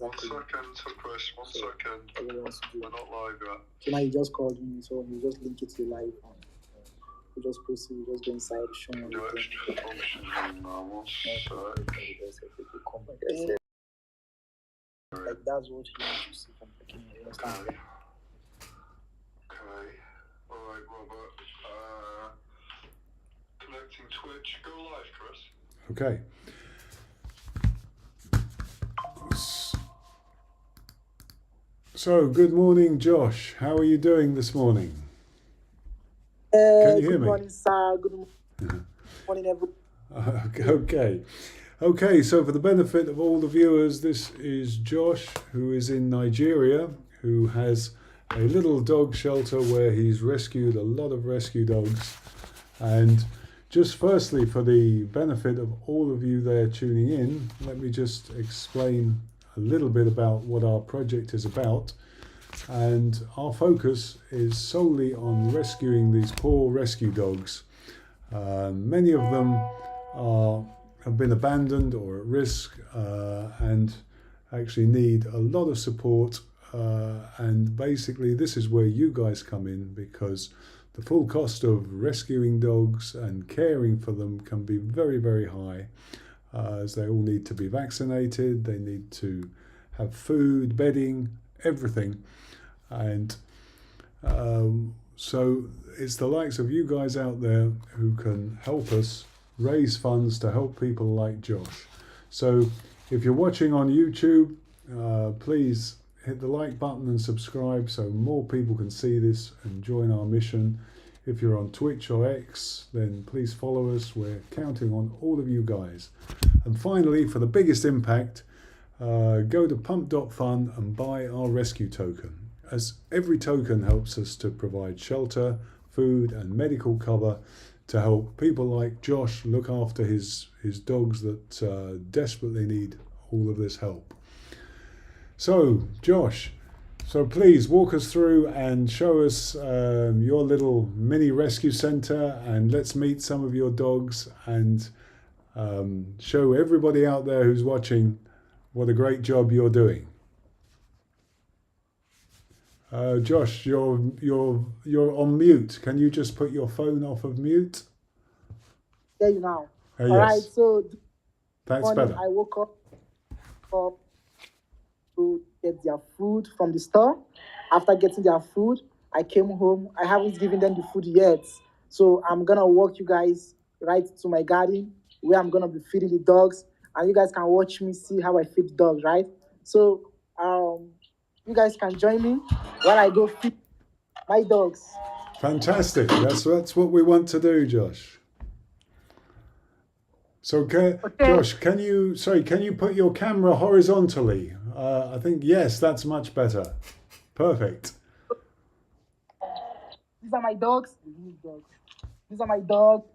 exactly. 1 second to Chris, 1 second. Everyone's to do. We're not live yet. So now you just called me, so you just link it to the live and you just proceed, you just go inside, show me Do everything. extra functions on now. 1 sec. Like that's what you want to see from the beginning, you understand? Okay. Alright, Robert. Connecting Twitch. Go live, Chris. Okay. So, good morning, Josh. How are you doing this morning? Can you hear Good me? morning, sir. Good morning, everyone. Okay, so for the benefit of all the viewers, this is Josh, who is in Nigeria, who has a little dog shelter where he's rescued a lot of rescue dogs. And just firstly, for the benefit of all of you there tuning in, let me just explain a little bit about what our project is about. And our focus is solely on rescuing these poor rescue dogs. Many of them have been abandoned or at risk and actually need a lot of support. And basically this is where you guys come in, because the full cost of rescuing dogs and caring for them can be very, very high, as they all need to be vaccinated, they need to have food, bedding, everything. And so it's the likes of you guys out there who can help us raise funds to help people like Josh. So if you're watching on YouTube, please hit the like button and subscribe so more people can see this and join our mission. If you're on Twitch or X, then please follow us. We're counting on all of you guys. And finally, for the biggest impact, go to pump.fun and buy our rescue token, as every token helps us to provide shelter, food and medical cover to help people like Josh look after his dogs that desperately need all of this help. So, Josh, so please walk us through and show us your little mini rescue center, and let's meet some of your dogs and show everybody out there who's watching what a great job you're doing. Josh, you're on mute. Can you just put your phone off of mute? There you now. Yes. All right, so That's morning better. I woke up to get their food from the store. After getting their food, I came home. I haven't given them the food yet. So I'm gonna walk you guys right to my garden where I'm gonna be feeding the dogs, and you guys can watch me see how I feed the dogs, right? So you guys can join me while I go feed my dogs. Fantastic. That's what we want to do, Josh. So, Josh, can you put your camera horizontally? I think, yes, that's much better. Perfect. These are my dogs. These are my dogs.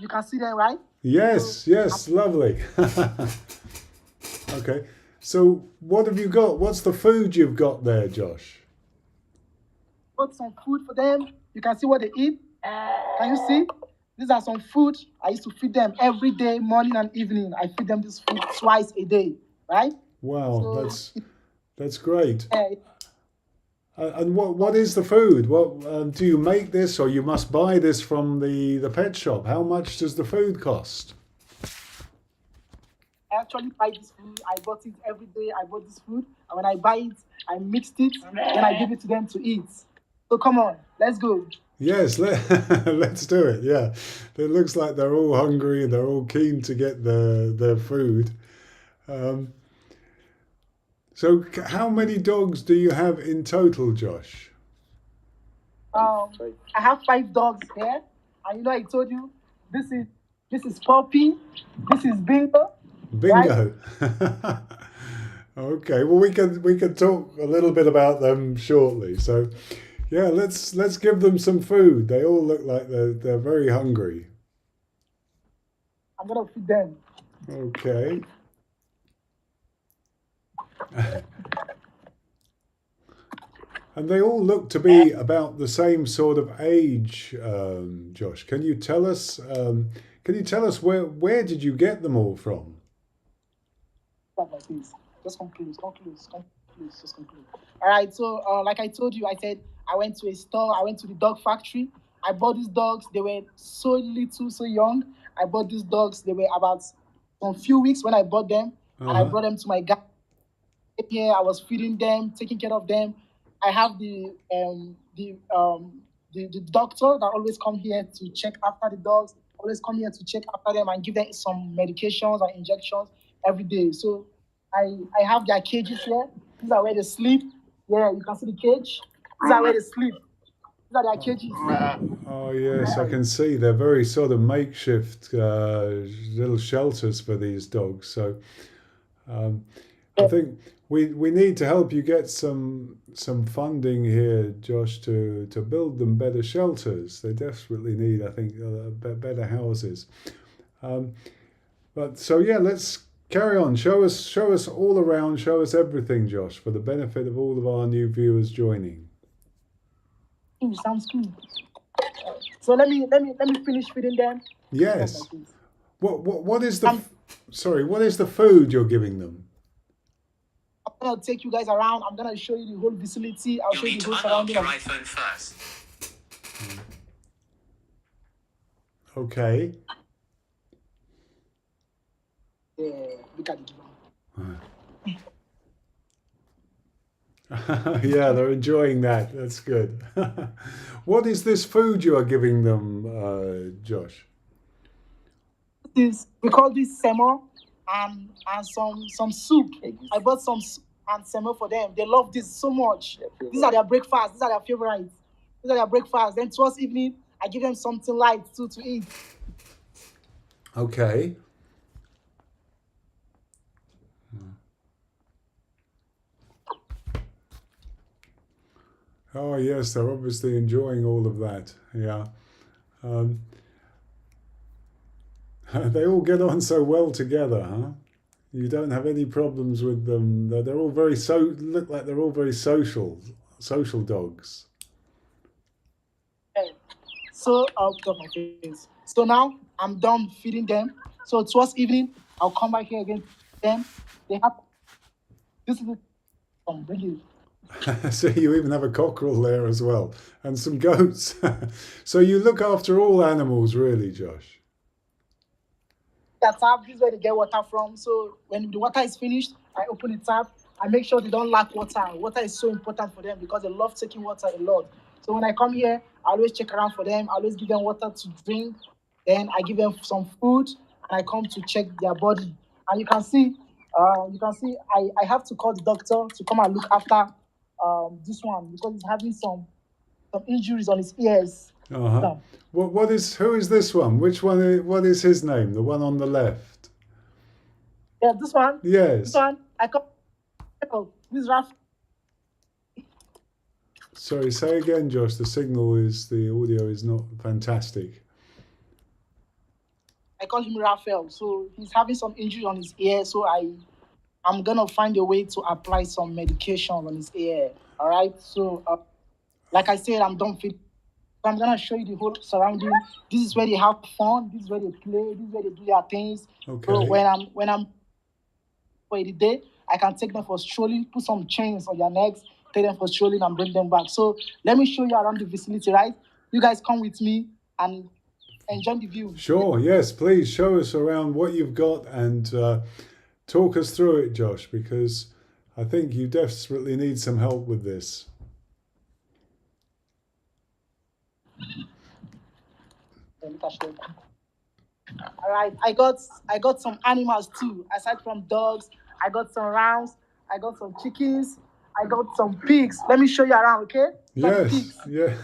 You can see them, right? Yes, lovely. Okay. So what have you got? What's the food you've got there, Josh? Put some food for them. You can see what they eat. Can you see? These are some food. I used to feed them every day, morning and evening. I feed them this food twice a day, right? Wow, So, that's great. Yeah. And what is the food? What do you make this, or you must buy this from the pet shop? How much does the food cost? I actually buy this food. I bought it every day. I bought this food, and when I buy it, I mixed it, then I give it to them to eat. So come on, let's go. Yes, let's do it. Yeah, it looks like they're all hungry and they're all keen to get their food. So how many dogs do you have in total, Josh? I have 5 dogs here, and I told you this is Poppy, this is Bingo. Bingo. Right? Okay, well we can talk a little bit about them shortly. So yeah, let's give them some food. They all look like they're very hungry. I'm gonna feed them. Okay. And they all look to be about the same sort of age, Josh. Can you tell us where did you get them all from? Like this. Just conclude. Just conclude. All right. So, like I told you, I said I went to a store. I went to the dog factory. I bought these dogs. They were so little, so young. I bought these dogs. They were about some few weeks when I bought them, and I Uh-huh. brought them to my garden. Here, I was feeding them, taking care of them. I have the doctor that always come here to check after the dogs. Always come here to check after them and give them some medications and injections every day. So I have their cages here. These are where they sleep. Yeah, you can see the cage. These are where they sleep. These are their cages. Oh yes, I can see they're very sort of makeshift little shelters for these dogs. So I think we need to help you get some funding here, Josh, to build them better shelters. They desperately need, I think, better houses. But so yeah, let's carry on. Show us all around. Show us everything, Josh, for the benefit of all of our new viewers joining. Ooh, sounds good. So let me finish feeding them. Yes. What is the sorry? What is the food you're giving them? I'm gonna take you guys around. I'm gonna show you the whole vicinity. I'll show you the whole surrounding. iPhone first. Okay. Yeah, look at the divan. Yeah, they're enjoying that. That's good. What is this food you are giving them, Josh? We call this semo and some soup. I bought some soup and semo for them. They love this so much. These are their breakfast. These are their favorites. These are their breakfast. Then towards evening, I give them something light too to eat. Okay. Oh yes, they're obviously enjoying all of that. Yeah. They all get on so well together, huh? You don't have any problems with them. They're all look like they're all very social dogs. So I'll cut my face. So now I'm done feeding them. So towards evening, I'll come back here again. Then they have this is it. Bring it. So you even have a cockerel there as well, and some goats. So you look after all animals, really, Josh. The tap, this is where they get water from. So when the water is finished, I open the tap. I make sure they don't lack water. Water is so important for them because they love taking water a lot. So when I come here, I always check around for them. I always give them water to drink. Then I give them some food, and I come to check their body. And you can see, I have to call the doctor to come and look after this one because he's having some injuries on his ears. Uh-huh. So, Who is this one? Which one? What is his name? The one on the left. yeah, this one. Yes. This one. I call. This is Raf. Sorry, say again, Josh. The audio is not fantastic. I call him Raphael. So he's having some injury on his ear. So I'm gonna find a way to apply some medication on his ear. All right. So like I said, I'm done feeding. So I'm gonna show you the whole surrounding. This is where they have fun. This is where they play. This is where they do their things. Okay. So when I'm for the day, I can take them for strolling, put some chains on their necks, take them for strolling and bring them back. So let me show you around the vicinity, right? You guys come with me and enjoy the view. Sure. Yes. Please show us around what you've got and talk us through it, Josh, because I think you desperately need some help with this. All right, I got some animals too. Aside from dogs, I got some rounds, I got some chickens, I got some pigs. Let me show you around, okay? Some Yes. pigs. Yeah.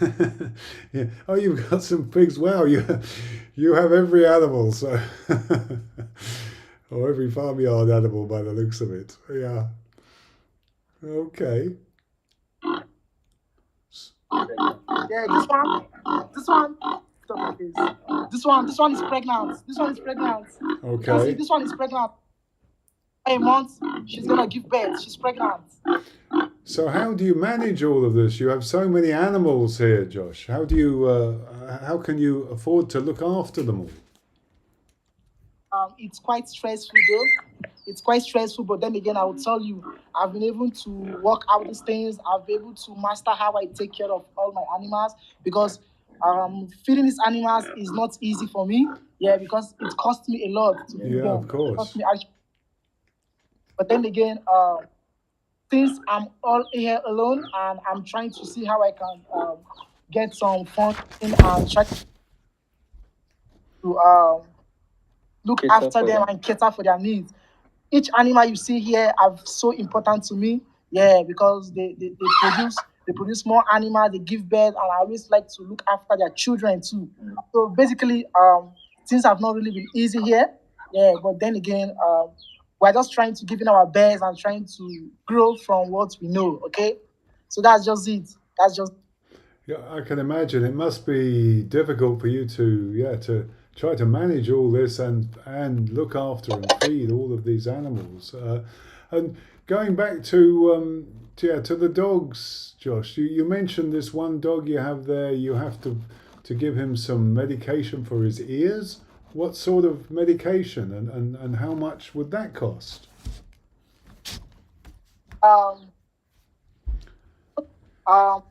Yeah. Oh, you've got some pigs. Wow. You have every animal. So, or every farmyard animal by the looks of it. Yeah. Okay. Yeah, this one. Stop like this. This one is pregnant. This one is pregnant. You can see Okay. this one is pregnant. A month, she's gonna give birth. She's pregnant. So how do you manage all of this? You have so many animals here, Josh. How do you? How can you afford to look after them all? It's quite stressful though. It's quite stressful, but then again, I will tell you, I've been able to work out these things. I've been able to master how I take care of all my animals because feeding these animals is not easy for me. Yeah, because it costs me a lot to feed Yeah, of them. It costs course. me actually, but then again, since I'm all here alone and I'm trying to see how I can get some funding and try to look after them and cater for their needs. Each animal you see here are so important to me. Yeah, because they produce more animals, they give birth, and I always like to look after their children too. So basically, things have not really been easy here. Yeah, but then again, we're just trying to give in our best and trying to grow from what we know. Okay, so that's just it. That's just Yeah, I can imagine it must be difficult for you to, yeah, to try to manage all this and look after and feed all of these animals. And going back to the dogs, Josh, you mentioned this one dog you have there. You have to give him some medication for his ears. What sort of medication and how much would that cost? um um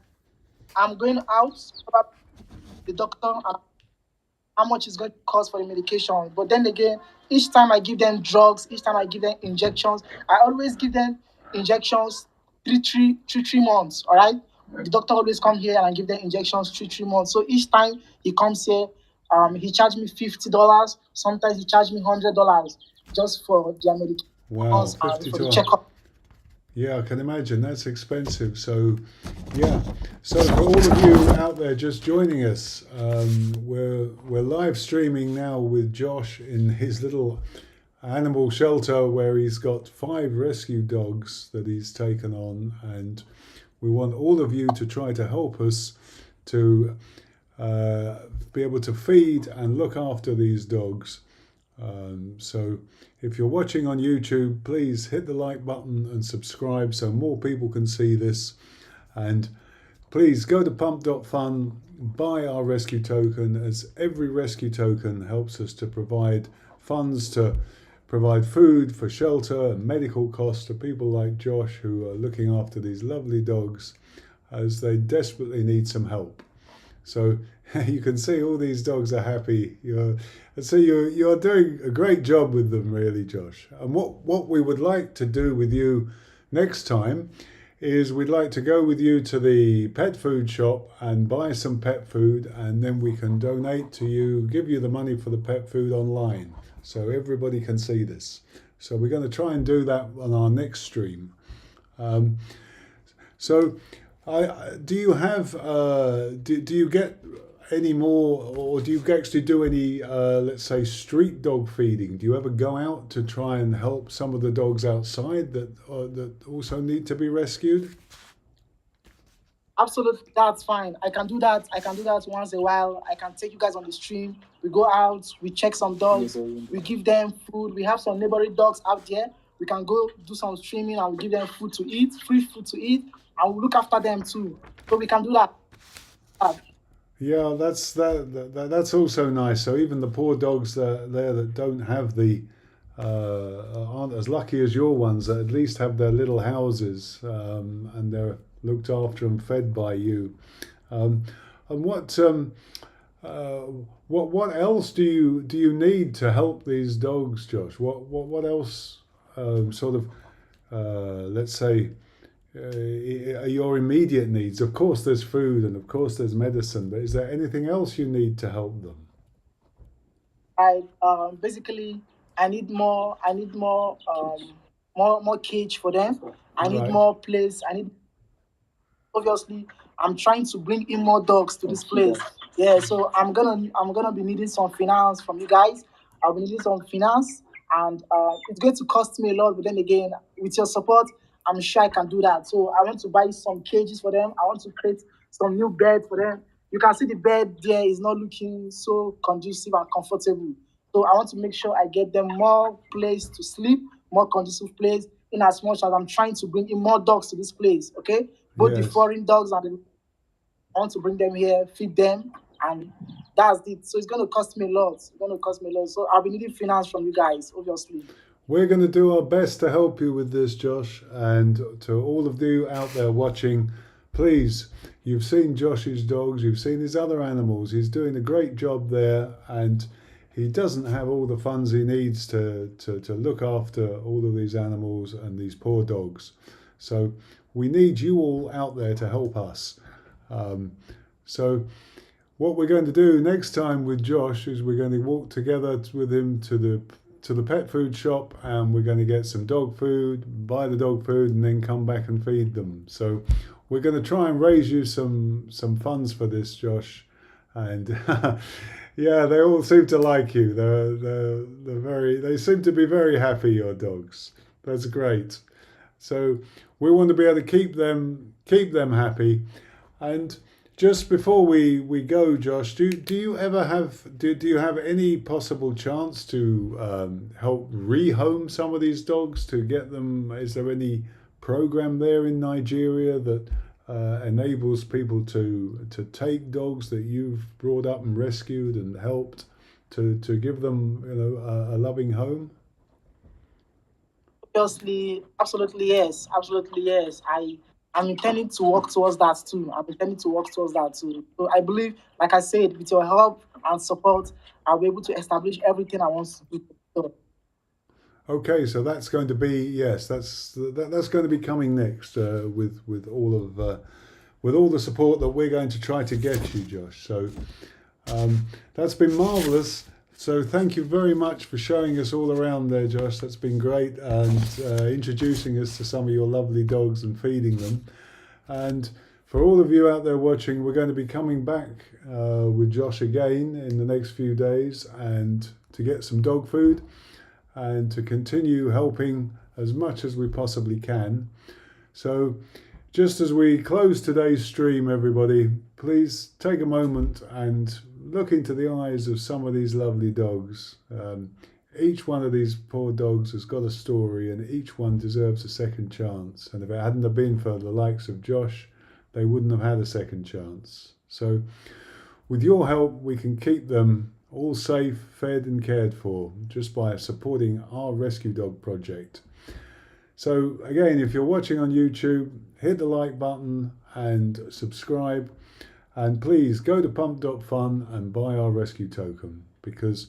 I'm going out probably the doctor and how much it's going to cost for the medication. But then again, each time I give them drugs, each time I give them injections, I always give them injections 3 months. All right, the doctor always come here and I give them injections 3 months. So each time he comes here, he charged me $50. Sometimes he charged me $100 just for their Wow, medications and 50 for the to checkup. Yeah, I can imagine that's expensive. So, yeah. So for all of you out there just joining us, we're live streaming now with Josh in his little animal shelter where he's got 5 rescue dogs that he's taken on, and we want all of you to try to help us to uh, be able to feed and look after these dogs. So if you're watching on YouTube, please hit the like button and subscribe so more people can see this. And please go to pump.fun, buy our rescue token, as every rescue token helps us to provide funds to provide food for shelter and medical costs to people like Josh who are looking after these lovely dogs as they desperately need some help. So you can see all these dogs are happy. You're doing a great job with them, really, Josh. And what we would like to do with you next time is we'd like to go with you to the pet food shop and buy some pet food, and then we can donate to you, give you the money for the pet food online, so everybody can see this. So we're going to try and do that on our next stream. So, do you have do you get any more, or do you actually do any let's say street dog feeding? Do you ever go out to try and help some of the dogs outside that also need to be rescued? Absolutely, that's fine. I can do that. I can do that once in a while. I can take you guys on the stream. We go out, we check some dogs, we give them food. We have some neighboring dogs out there. We can go do some streaming and we give them food to eat, free food to eat, and we look after them too. So we can do that. Yeah, that's also nice. So even the poor dogs that don't have the aren't as lucky as your ones, that at least have their little houses, and they're looked after and fed by you. And uh, what else do you need to help these dogs, Josh? What else sort of let's say are your immediate needs? Of course, there's food and of course there's medicine, but is there anything else you need to help them? I basically I need more. I need more cage for them. I need Right. more place. I need obviously I'm trying to bring in more dogs to this place. Yeah, so I'm gonna be needing some finance from you guys. I'll be needing some finance, and it's going to cost me a lot. But then again, with your support, I'm sure I can do that. So I want to buy some cages for them. I want to create some new bed for them. You can see the bed there is not looking so conducive and comfortable. So I want to make sure I get them more place to sleep, more conducive place. In as much as I'm trying to bring in more dogs to this place, okay? Both the Yes. foreign dogs and the, I want to bring them here, feed them, and that's it. So it's going to cost me a lot. It's going to cost me a lot. So I'll be needing finance from you guys, obviously. we're going to do our best to help you with this, Josh. And to all of you out there watching, please, you've seen Josh's dogs, you've seen his other animals. He's doing a great job there, and he doesn't have all the funds he needs to look after all of these animals and these poor dogs. So we need you all out there to help us. So what we're going to do next time with Josh is we're going to walk together with him to the pet food shop, and we're going to get some dog food, buy the dog food, and then come back and feed them. So we're going to try and raise you some funds for this, Josh. And yeah, they all seem to like you. They seem to be very happy, your dogs. That's great. So we want to be able to keep them happy. And just before we go, Josh, do you ever have do you have any possible chance to help rehome some of these dogs to get them? Is there any program there in Nigeria that enables people to take dogs that you've brought up and rescued and helped to give them, you know, a loving home? Obviously, absolutely yes. I'm intending to work towards that too. So I believe, like I said, with your help and support, I'll be able to establish everything I want to do. So, Okay, so that's going to be, yes, that's going to be coming next with all the support that we're going to try to get you, Josh. So that's been marvelous. So thank you very much for showing us all around there, Josh. That's been great, and introducing us to some of your lovely dogs and feeding them. And for all of you out there watching, we're going to be coming back with Josh again in the next few days, and to get some dog food and to continue helping as much as we possibly can. So just as we close today's stream, everybody, please take a moment and look into the eyes of some of these lovely dogs. Each one of these poor dogs has got a story, and each one deserves a second chance. And if it hadn't have been for the likes of Josh, they wouldn't have had a second chance. So with your help, we can keep them all safe, fed and cared for just by supporting our rescue dog project. So again, if you're watching on YouTube, hit the like button and subscribe. And please go to pump.fun and buy our rescue token, because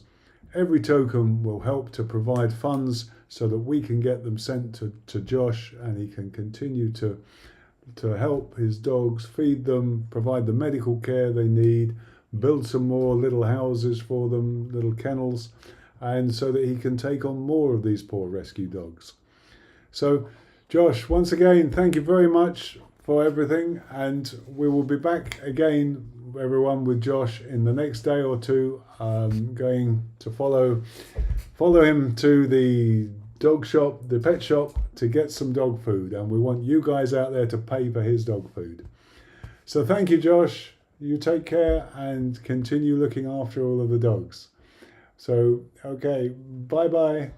every token will help to provide funds so that we can get them sent to Josh, and he can continue to help his dogs, feed them, provide the medical care they need, build some more little houses for them, little kennels, and so that he can take on more of these poor rescue dogs. So Josh, once again, thank you very much for everything, and we will be back again, everyone, with Josh in the next day or two, going to follow him to the dog shop, the pet shop, to get some dog food, and we want you guys out there to pay for his dog food. So thank you, Josh. You take care and continue looking after all of the dogs. So okay, bye bye.